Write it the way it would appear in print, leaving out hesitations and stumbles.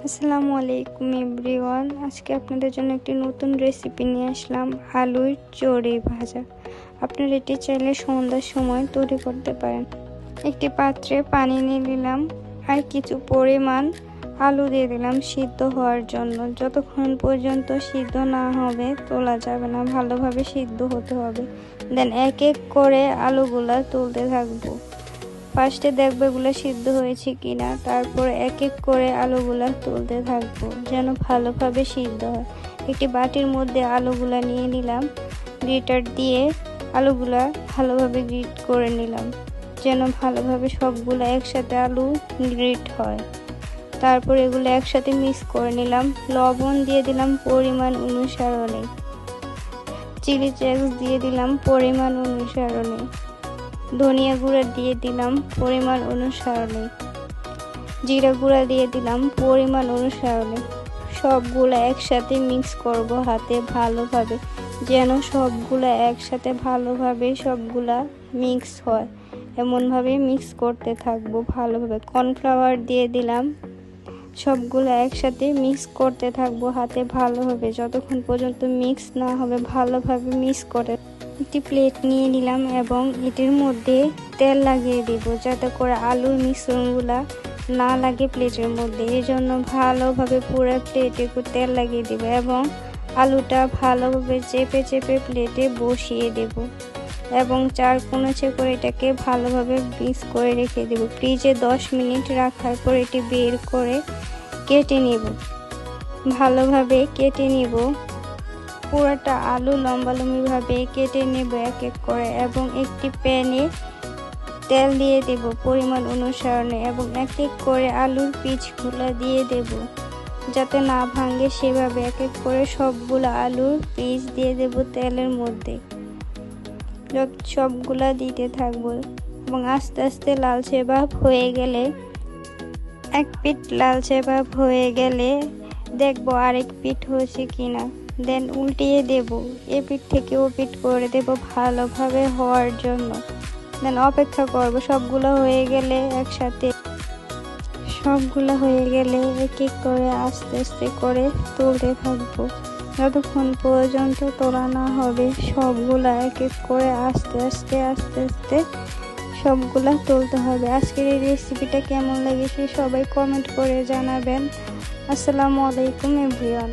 আসসালামু আলাইকুম এভরিওয়ান। আজকে আপনাদের জন্য একটি নতুন রেসিপি নিয়ে আসলাম, আলুর চড়ই ভাজা। আপনারা এটি চাইলে সন্ধ্যার সময় তৈরি করতে পারেন। একটি পাত্রে পানি নিয়ে নিলাম আর কিছু পরিমাণ আলু দিয়ে দিলাম সিদ্ধ হওয়ার জন্য। যতক্ষণ পর্যন্ত সিদ্ধ না হবে তোলা যাবে না, ভালোভাবে সিদ্ধ হতে হবে। দেন এক এক করে আলুগুলা তুলতে থাকবো। ফার্স্টে দেখবো এগুলো সিদ্ধ হয়েছে কিনা, তারপর এক এক করে আলুগুলা তুলতে থাকবো যেন ভালোভাবে সিদ্ধ হয়। একটি বাটির মধ্যে আলুগুলা নিয়ে নিলাম, গ্রেটার দিয়ে আলুগুলা ভালোভাবে গ্রেট করে নিলাম যেন ভালোভাবে সবগুলা একসাথে আলু গ্রেট হয়। তারপর এগুলো একসাথে মিক্স করে নিলাম। লবণ দিয়ে দিলাম পরিমাণ অনুসারে, চিলি ফ্লেক্স দিয়ে দিলাম পরিমাণ অনুসারে, ধনিয়া গুঁড়া দিয়ে দিলাম পরিমাণ অনুসারে, জিরা গুঁড়া দিয়ে দিলাম পরিমাণ অনুসারে। সবগুলা একসাথে মিক্স করব হাতে ভালোভাবে যেন সবগুলা একসাথে ভালোভাবে সবগুলা মিক্স হয়। এমনভাবে মিক্স করতে থাকবো ভালোভাবে। কর্নফ্লাওয়ার দিয়ে দিলাম, সবগুলো একসাথে মিক্স করতে থাকবো হাতে ভালোভাবে যতক্ষণ পর্যন্ত মিক্স না হবে। ভালোভাবে মিক্স করে একটি প্লেট নিয়ে নিলাম এবং এটির মধ্যে তেল লাগিয়ে দিব যাতে করে আলুর মিশ্রণগুলা না লাগে প্লেটের মধ্যে। এই জন্য ভালোভাবে পুরো প্লেটে তেল লাগিয়ে দিব এবং আলুটা ভালোভাবে চেপে চেপে প্লেটে বসিয়ে দেব এবং চার কোণে করে এটাকে ভালোভাবে মিক্স করে রেখে দেব। ফ্রিজে 10 মিনিট রাখার পর এটি বের করে কেটে নিব, ভালোভাবে কেটে নিব। পুরোটা আলু লম্বালম্বিভাবে কেটে নেব এক এক করে এবং একটি প্যানে তেল দিয়ে দেব পরিমাণ অনুসারে এবং এক এক করে আলুর পিসগুলো দিয়ে দেব যাতে না ভাঙে। সেভাবে এক এক করে সবগুলো আলুর পিস দিয়ে দেব তেলের মধ্যে। সবগুলা দিতে থাকবো এবং আস্তে আস্তে লালচে ভাব হয়ে গেলে, এক পিঠ লালচে ভাব হয়ে গেলে দেখবো আরেক পিঠ হয়েছে কিনা। দেন উল্টিয়ে দেব, এ পিঠ থেকে ও পিঠ করে দেব ভালোভাবে হওয়ার জন্য। দেন অপেক্ষা করব সবগুলো হয়ে গেলে, একসাথে সবগুলো হয়ে গেলে এক এক করে আস্তে আস্তে করে তুলতে থাকবো যতক্ষণ পর্যন্ত তোলা না হবে। সবগুলা এক এক করে আস্তে আস্তে আস্তে আস্তে সবগুলা তুলতে হবে। আজকের এই রেসিপিটা কেমন লেগেছে সবাই কমেন্ট করে জানাবেন। আসসালামু আলাইকুম এভরিওয়ান।